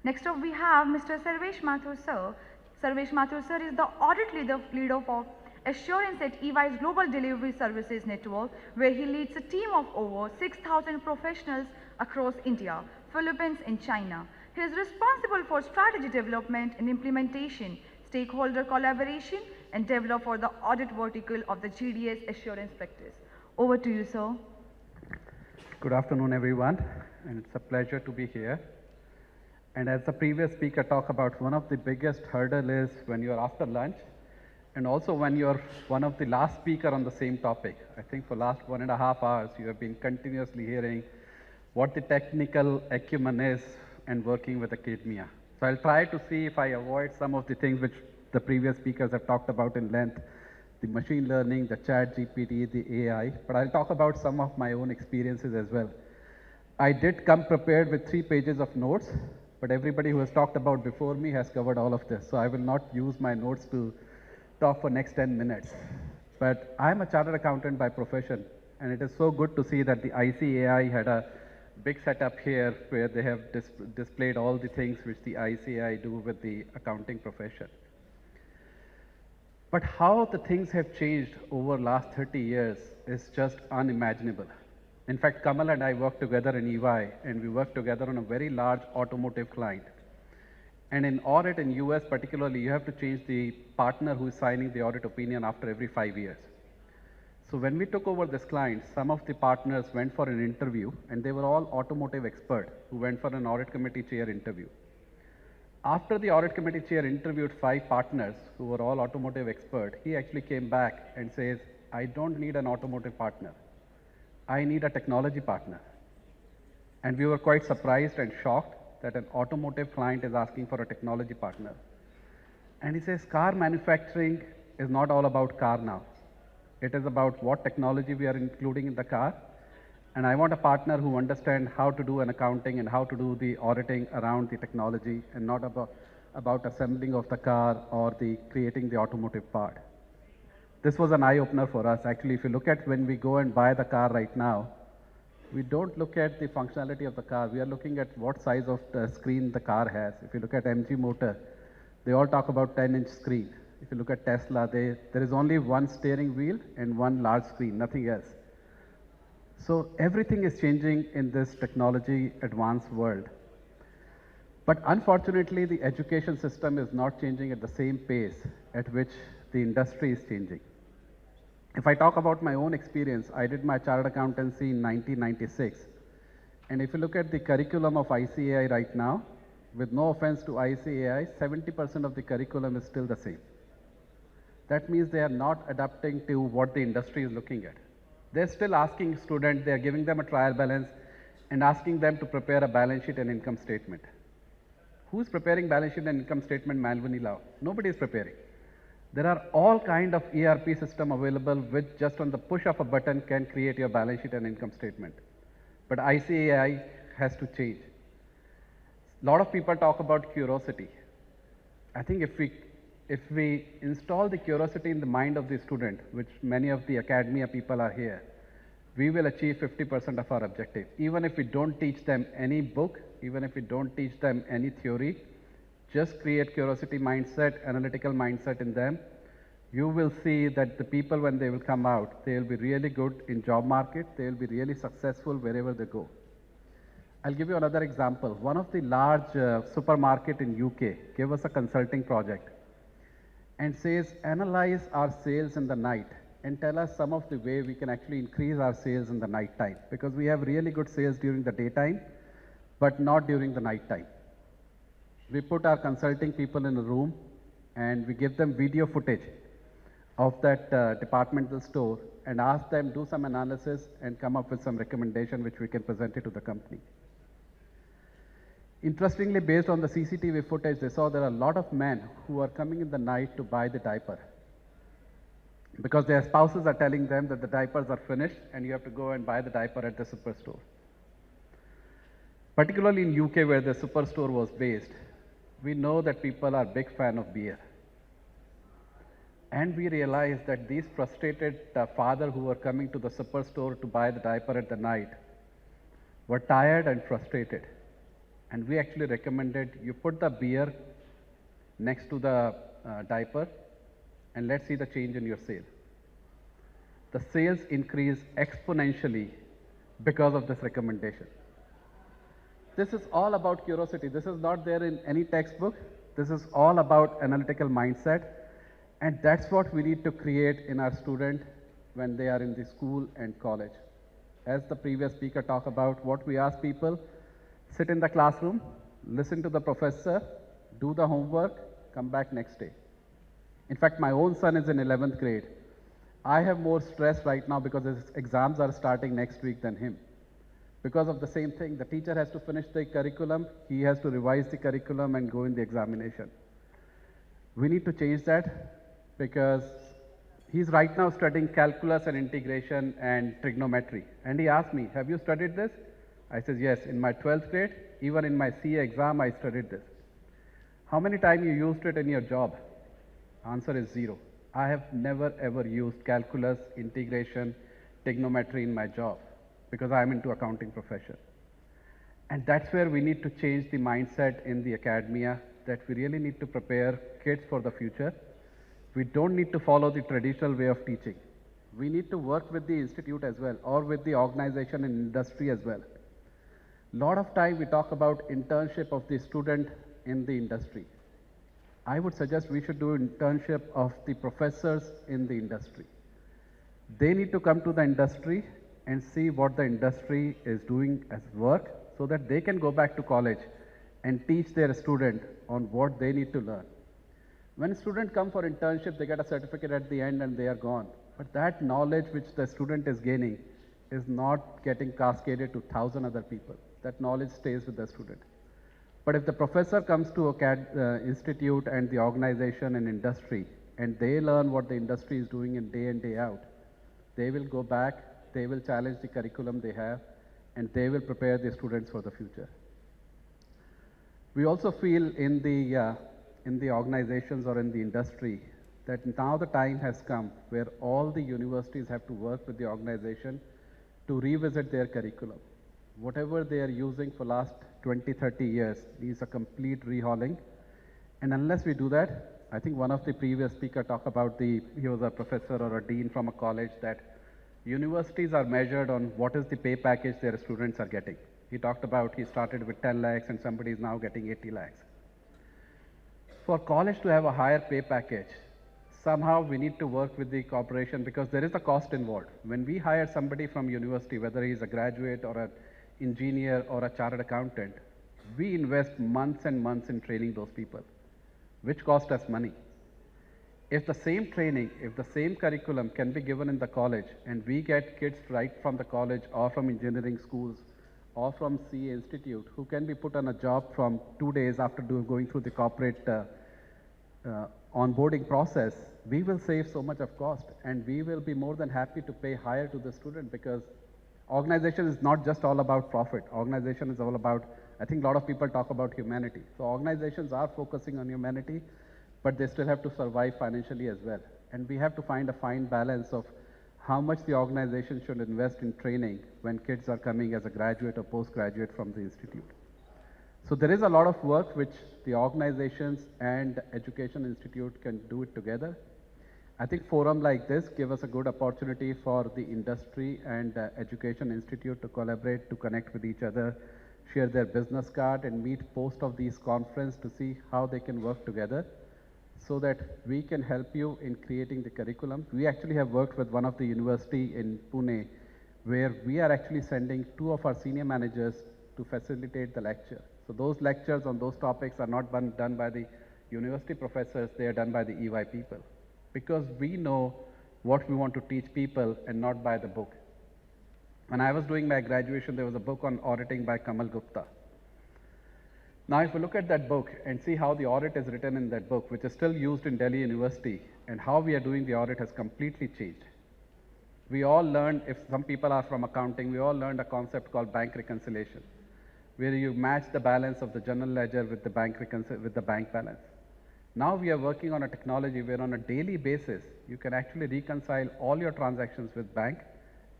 Next up, we have Mr. Sarvesh Mathur sir. Sarvesh Mathur sir is the audit leader for assurance at EY's Global Delivery Services Network, where he leads a team of over 6,000 professionals across India, Philippines, and China. He is responsible for strategy development and implementation, stakeholder collaboration, and develop for the audit vertical of the GDS assurance practice. Over to you, sir. Good afternoon, everyone, and it's a pleasure to be here. And as the previous speaker talked about, one of the biggest hurdle is when you're after lunch, and also when you're one of the last speaker on the same topic. I think for last 1.5 hours, you have been continuously hearing what the technical acumen is and working with academia. So I'll try to see if I avoid some of the things which the previous speakers have talked about in length, the machine learning, the chat GPT, the AI, but I'll talk about some of my own experiences as well. I did come prepared with 3 pages of notes, but everybody who has talked about before me has covered all of this, so I will not use my notes to talk for next 10 minutes. But I'm a chartered accountant by profession, and it is so good to see that the ICAI had a big setup here where they have displayed all the things which the ICAI do with the accounting profession. But how the things have changed over last 30 years is just unimaginable. In fact, Kamal and I worked together in EY, and we worked together on a very large automotive client. And in audit in US particularly, you have to change the partner who is signing the audit opinion after every 5 years. So when we took over this client, some of the partners went for an interview, and they were all automotive experts who went for an audit committee chair interview. After the audit committee chair interviewed 5 partners who were all automotive experts, he actually came back and says, I don't need an automotive partner. I need a technology partner. And we were quite surprised and shocked that an automotive client is asking for a technology partner. And he says, car manufacturing is not all about car now. It is about what technology we are including in the car. And I want a partner who understands how to do an accounting and how to do the auditing around the technology, and not about assembling of the car or the creating the automotive part. This was an eye-opener for us. Actually, if you look at when we go and buy the car right now, we don't look at the functionality of the car. We are looking at what size of the screen the car has. If you look at MG Motor, they all talk about 10-inch screen. If you look at Tesla, there is only one steering wheel and one large screen, nothing else. So everything is changing in this technology advanced world. But unfortunately, the education system is not changing at the same pace at which the industry is changing. If I talk about my own experience, I did my chartered accountancy in 1996. And if you look at the curriculum of ICAI right now, with no offense to ICAI, 70% of the curriculum is still the same. That means they are not adapting to what the industry is looking at. They're still asking students, they're giving them a trial balance and asking them to prepare a balance sheet and income statement. Who's preparing balance sheet and income statement manually now? Nobody is preparing. There are all kind of ERP system available which just on the push of a button can create your balance sheet and income statement. But ICAI has to change. A lot of people talk about curiosity. I think if we install the curiosity in the mind of the student, which many of the academia people are here, we will achieve 50% of our objective. Even if we don't teach them any book, even if we don't teach them any theory, just create curiosity mindset, analytical mindset in them, you will see that the people, when they will come out, they will be really good in job market, they will be really successful wherever they go. I'll give you another example. One of the large supermarket in UK gave us a consulting project and says, analyze our sales in the night and tell us some of the way we can actually increase our sales in the night time, because we have really good sales during the daytime, but not during the night time. We put our consulting people in a room and we give them video footage of that departmental store and ask them do some analysis and come up with some recommendation which we can present it to the company. Interestingly, based on the CCTV footage, they saw there are a lot of men who are coming in the night to buy the diaper because their spouses are telling them that the diapers are finished and you have to go and buy the diaper at the superstore. Particularly in UK where the superstore was based, we know that people are big fan of beer. And we realized that these frustrated fathers who were coming to the superstore to buy the diaper at the night were tired and frustrated. And we actually recommended you put the beer next to the diaper and let's see the change in your sale. The sales increase exponentially because of this recommendation. This is all about curiosity. This is not there in any textbook. This is all about analytical mindset. And that's what we need to create in our student when they are in the school and college. As the previous speaker talked about, what we ask people, sit in the classroom, listen to the professor, do the homework, come back next day. In fact, my own son is in 11th grade. I have more stress right now because his exams are starting next week than him. Because of the same thing, the teacher has to finish the curriculum, he has to revise the curriculum and go in the examination. We need to change that because he's right now studying calculus and integration and trigonometry. And he asked me, have you studied this? I said, yes, in my 12th grade, even in my CA exam, I studied this. How many times you used it in your job? Answer is 0. I have never ever used calculus, integration, trigonometry in my job because I am into accounting profession. And that's where we need to change the mindset in the academia, that we really need to prepare kids for the future. We don't need to follow the traditional way of teaching. We need to work with the institute as well, or with the organization and industry as well. Lot of time we talk about internship of the student in the industry. I would suggest we should do internship of the professors in the industry. They need to come to the industry and see what the industry is doing as work so that they can go back to college and teach their student on what they need to learn. When students come for internship, they get a certificate at the end and they are gone. But that knowledge which the student is gaining is not getting cascaded to 1,000 other people. That knowledge stays with the student. But if the professor comes to a institute and the organization and industry, and they learn what the industry is doing in day out, they will go back, they will challenge the curriculum they have, and they will prepare the students for the future. We also feel in the organizations or in the industry that now the time has come where all the universities have to work with the organization to revisit their curriculum. Whatever they are using for last 20, 30 years needs a complete rehauling. And unless we do that, I think one of the previous speaker talked about he was a professor or a dean from a college, that universities are measured on what is the pay package their students are getting. He talked about he started with 10 lakhs and somebody is now getting 80 lakhs. For college to have a higher pay package, somehow we need to work with the corporation because there is a cost involved. When we hire somebody from university, whether he is a graduate or an engineer or a chartered accountant, we invest months and months in training those people, which cost us money. If the same training, if the same curriculum can be given in the college and we get kids right from the college or from engineering schools or from CA Institute who can be put on a job from 2 days after going through the corporate onboarding process, we will save so much of cost and we will be more than happy to pay higher to the student, because organization is not just all about profit. Organization is all about, I think a lot of people talk about humanity. So organizations are focusing on humanity, but they still have to survive financially as well. And we have to find a fine balance of how much the organization should invest in training when kids are coming as a graduate or postgraduate from the institute. So there is a lot of work which the organizations and education institute can do it together. I think forum like this give us a good opportunity for the industry and education institute to collaborate, to connect with each other, share their business card and meet post of these conference to see how they can work together so that we can help you in creating the curriculum. We actually have worked with one of the university in Pune where we are actually sending 2 of our senior managers to facilitate the lecture. So those lectures on those topics are not done by the university professors, they are done by the EY people. Because we know what we want to teach people and not by the book. When I was doing my graduation, there was a book on auditing by Kamal Gupta. Now, if you look at that book and see how the audit is written in that book, which is still used in Delhi University, and how we are doing the audit has completely changed. We all learned, if some people are from accounting, we all learned a concept called bank reconciliation, where you match the balance of the general ledger with the bank balance. Now we are working on a technology where on a daily basis, you can actually reconcile all your transactions with bank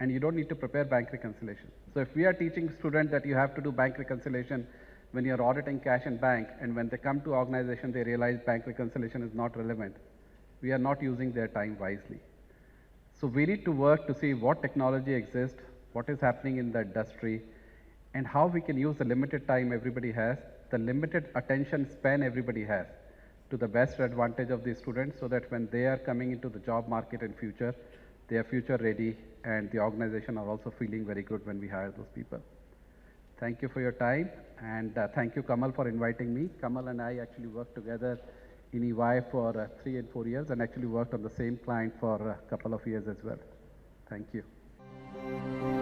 and you don't need to prepare bank reconciliation. So if we are teaching students that you have to do bank reconciliation when you're auditing cash and bank, and when they come to organization, they realize bank reconciliation is not relevant. We are not using their time wisely. So we need to work to see what technology exists, what is happening in the industry, and how we can use the limited time everybody has, the limited attention span everybody has, to the best advantage of these students, so that when they are coming into the job market in future, they are future ready, and the organization are also feeling very good when we hire those people. Thank you for your time, and thank you, Kamal, for inviting me. Kamal and I actually worked together in EY for 3 and 4 years, and actually worked on the same client for a couple of years as well. Thank you.